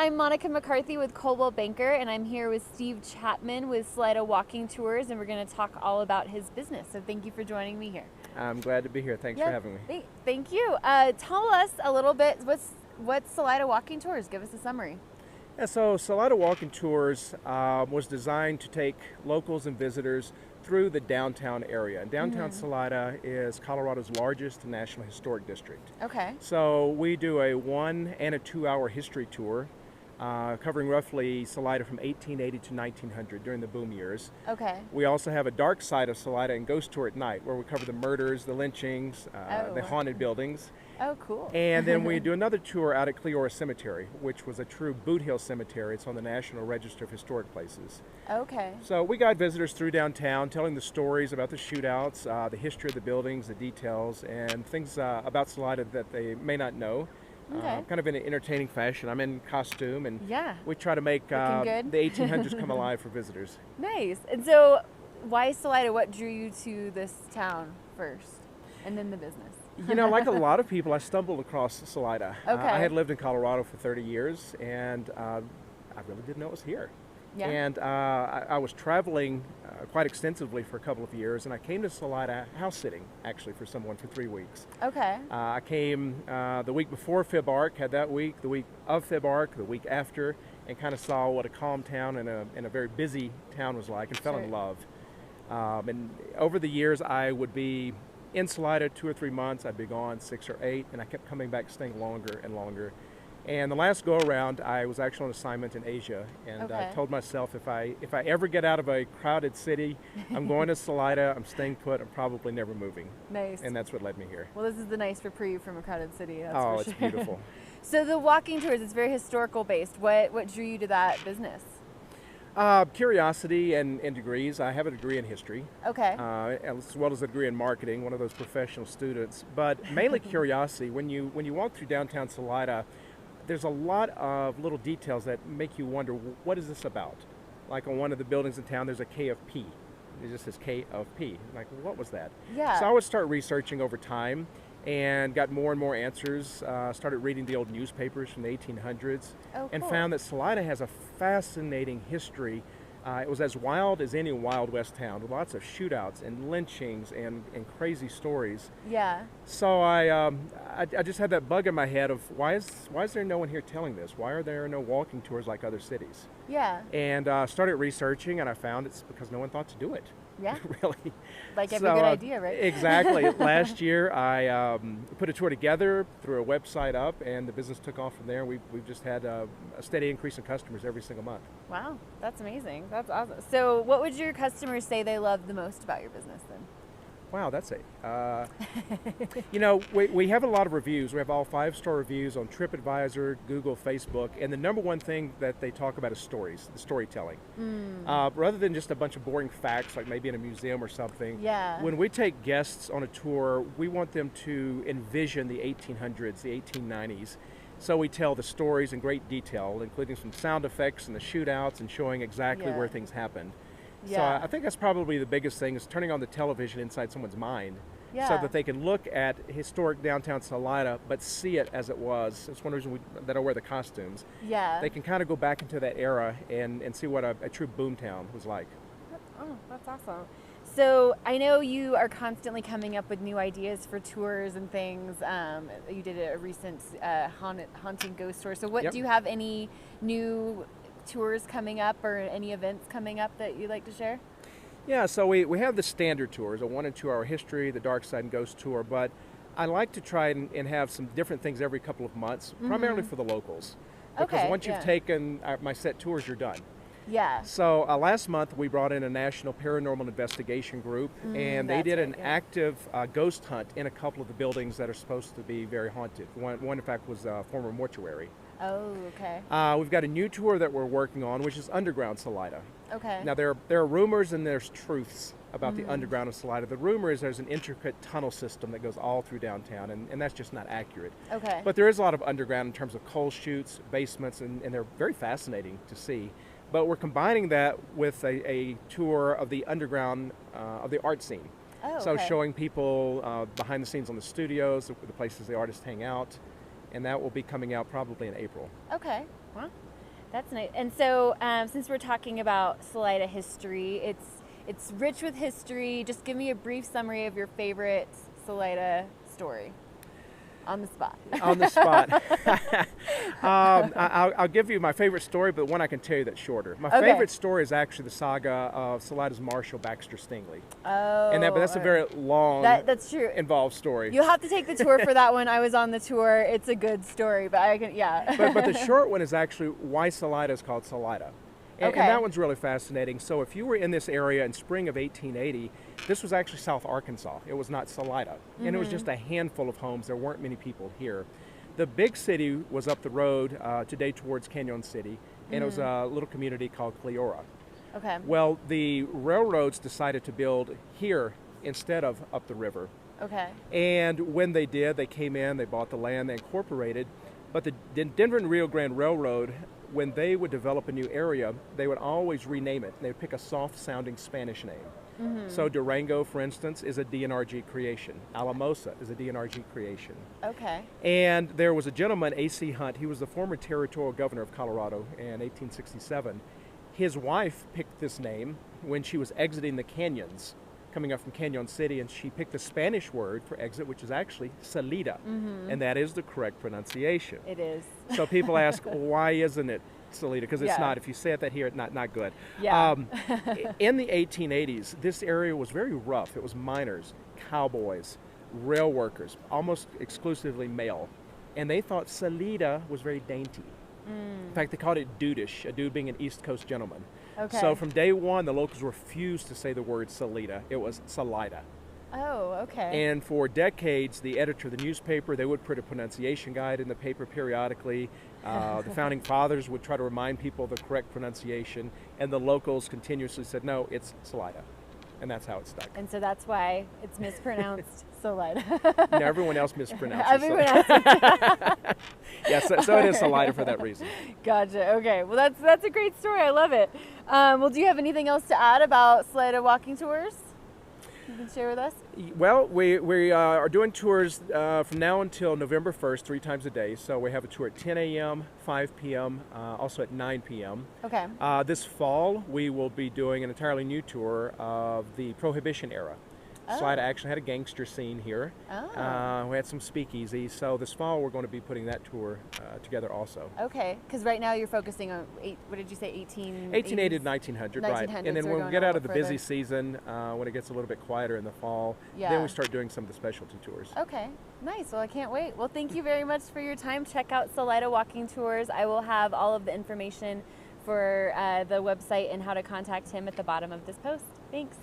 I'm Monica McCarthy with Coldwell Banker, and I'm here with Steve Chapman with Salida Walking Tours, and we're going to talk all about his business. So thank you for joining me here. I'm glad to be here. Thanks for having me. Thank you. Tell us a little bit, what's Salida Walking Tours? Give us a summary. Yeah, so Salida Walking Tours was designed to take locals and visitors through the downtown area. And downtown Salida is Colorado's largest national historic district. Okay. So we do a 1 and a 2 hour history tour covering roughly Salida from 1880 to 1900 during the boom years. Okay. We also have a dark side of Salida and ghost tour at night where we cover the murders, the lynchings, the haunted buildings. Oh, cool. And then we do another tour out at Cleora Cemetery, which was a true boot hill cemetery. It's on the National Register of Historic Places. Okay. So we guide visitors through downtown, telling the stories about the shootouts, the history of the buildings, the details, and things about Salida that they may not know. Okay. Kind of in an entertaining fashion. I'm in costume, and yeah, we try to make the 1800s come alive for visitors. Nice. And so, why Salida? What drew you to this town first, and then the business? You know, like a lot of people, I stumbled across Salida. Okay. I had lived in Colorado for 30 years, and I really didn't know it was here. Yeah. And I was traveling quite extensively for a couple of years, and I came to Salida house sitting, actually, for someone for 3 weeks. Okay. I came the week before Fib Arc, had that week, the week of Fib Arc, the week after, and kind of saw what a calm town and a very busy town was like, and fell in love. And over the years, I would be in Salida 2 or 3 months, I'd be gone 6 or 8, and I kept coming back, staying longer and longer. And the last go around, I was actually on assignment in Asia, and I told myself if I ever get out of a crowded city, I'm going to Salida, I'm staying put, I'm probably never moving. Nice. And that's what led me here. Well, this is the nice reprieve from a crowded city. That's oh, for it's sure. beautiful. So the walking tours, it's very historical based. What drew you to that business? Curiosity and degrees. I have a degree in history. Okay. As well as a degree in marketing, one of those professional students. But mainly curiosity. When you walk through downtown Salida, there's a lot of little details that make you wonder, what is this about? Like on one of the buildings in town, there's a K of P. It just says K of P. Like, what was that? Yeah. So I would start researching over time and got more and more answers. Started reading the old newspapers from the 1800s and found that Salida has a fascinating history. It was as wild as any Wild West town, with lots of shootouts and lynchings and crazy stories. Yeah. So I just had that bug in my head of why is there no one here telling this? Why are there no walking tours like other cities? Yeah. And started researching, and I found it's because no one thought to do it. Yeah. Really. Like every good idea, right? Exactly. Last year, I put a tour together, threw a website up, and the business took off from there. We've just had a steady increase in customers every single month. Wow, that's amazing. That's awesome. So what would your customers say they love the most about your business then? Wow, that's you know, we have a lot of reviews. We have all 5-star reviews on TripAdvisor, Google, Facebook, and the number one thing that they talk about is stories, the storytelling. Rather than just a bunch of boring facts, like maybe in a museum or something. Yeah. When we take guests on a tour, we want them to envision the 1800s, the 1890s. So we tell the stories in great detail, including some sound effects and the shootouts and showing exactly where things happened. So I think that's probably the biggest thing, is turning on the television inside someone's mind so that they can look at historic downtown Salida but see it as it was. It's one reason that I wear the costumes. Yeah. They can kind of go back into that era and see what a true boomtown was like. Oh, that's awesome. So I know you are constantly coming up with new ideas for tours and things. You did a recent haunting ghost tour. So do you have any new tours coming up or any events coming up that you'd like to share? Yeah, so we have the standard tours, a 1 and 2 hour history, the dark side and ghost tour, but I like to try and have some different things every couple of months, primarily for the locals. Because once you've taken my set tours, you're done. Yeah. So last month we brought in a national paranormal investigation group, and they did an active ghost hunt in a couple of the buildings that are supposed to be very haunted. One in fact, was a former mortuary. Oh, okay. We've got a new tour that we're working on, which is underground Salida. Okay. Now there are rumors and there's truths about the underground of Salida. The rumor is there's an intricate tunnel system that goes all through downtown, and that's just not accurate. Okay. But there is a lot of underground in terms of coal chutes, basements, and they're very fascinating to see. But we're combining that with a tour of the underground of the art scene. Oh, so showing people behind the scenes on the studios, the places the artists hang out, Mm-hmm. that will be coming out probably in April. Okay. Well, that's nice. And so, since we're talking about Salida history, it's rich with history. Just give me a brief summary of your favorite Salida story. On the spot. On the spot. I'll give you my favorite story, but one I can tell you that's shorter. My favorite story is actually the saga of Salida's Marshal Baxter Stingley. Oh. But that's a very long, that's true. Involved story. You'll have to take the tour for that one. I was on the tour. It's a good story, but I can, yeah. but the short one is actually why Salida is called Salida. And that one's really fascinating. So if you were in this area in spring of 1880, this was actually South Arkansas. It was not Salida. Mm-hmm. And it was just a handful of homes. There weren't many people here. The big city was up the road today towards Canyon City, and it was a little community called Cleora. Okay. Well, the railroads decided to build here instead of up the river. Okay. And when they did, they came in, they bought the land, they incorporated. But the Denver and Rio Grande Railroad, when they would develop a new area, they would always rename it. They would pick a soft-sounding Spanish name. Mm-hmm. So Durango, for instance, is a DNRG creation. Alamosa is a DNRG creation. Okay. And there was a gentleman, A.C. Hunt. He was the former territorial governor of Colorado in 1867. His wife picked this name when she was exiting the canyons, coming up from Canyon City, and she picked the Spanish word for exit, which is actually Salida, and that is the correct pronunciation. It is. So people ask, why isn't it Salida? Because it's not. If you say it that here, it's not good. Yeah. In the 1880s, this area was very rough. It was miners, cowboys, rail workers, almost exclusively male, and they thought Salida was very dainty. In fact, they called it dudish, a dude being an East Coast gentleman. Okay. So from day one, the locals refused to say the word Salida. It was Salida. Oh, okay. And for decades, the editor of the newspaper, they would put a pronunciation guide in the paper periodically. The founding fathers would try to remind people of the correct pronunciation, and the locals continuously said, no, it's Salida. And that's how it stuck. And so that's why it's mispronounced Salida. No, everyone else mispronounces it. Everyone else. Yes, so it is Salida for that reason. Gotcha. Okay. Well, that's a great story. I love it. Well, do you have anything else to add about Salida Walking Tours you can share with us? Well, we are doing tours from now until November 1st, 3 times a day. So we have a tour at 10 a.m., 5 p.m., also at 9 p.m. Okay. This fall, we will be doing an entirely new tour of the Prohibition era. Salida actually had a gangster scene here. We had some speakeasies. So this fall, we're going to be putting that tour together also. Okay, because right now you're focusing on, what did you say, 1880 to 1900, right. And then when we get out of the busy season, when it gets a little bit quieter in the fall, then we start doing some of the specialty tours. Okay, nice. Well, I can't wait. Well, thank you very much for your time. Check out Salida Walking Tours. I will have all of the information for the website and how to contact him at the bottom of this post. Thanks.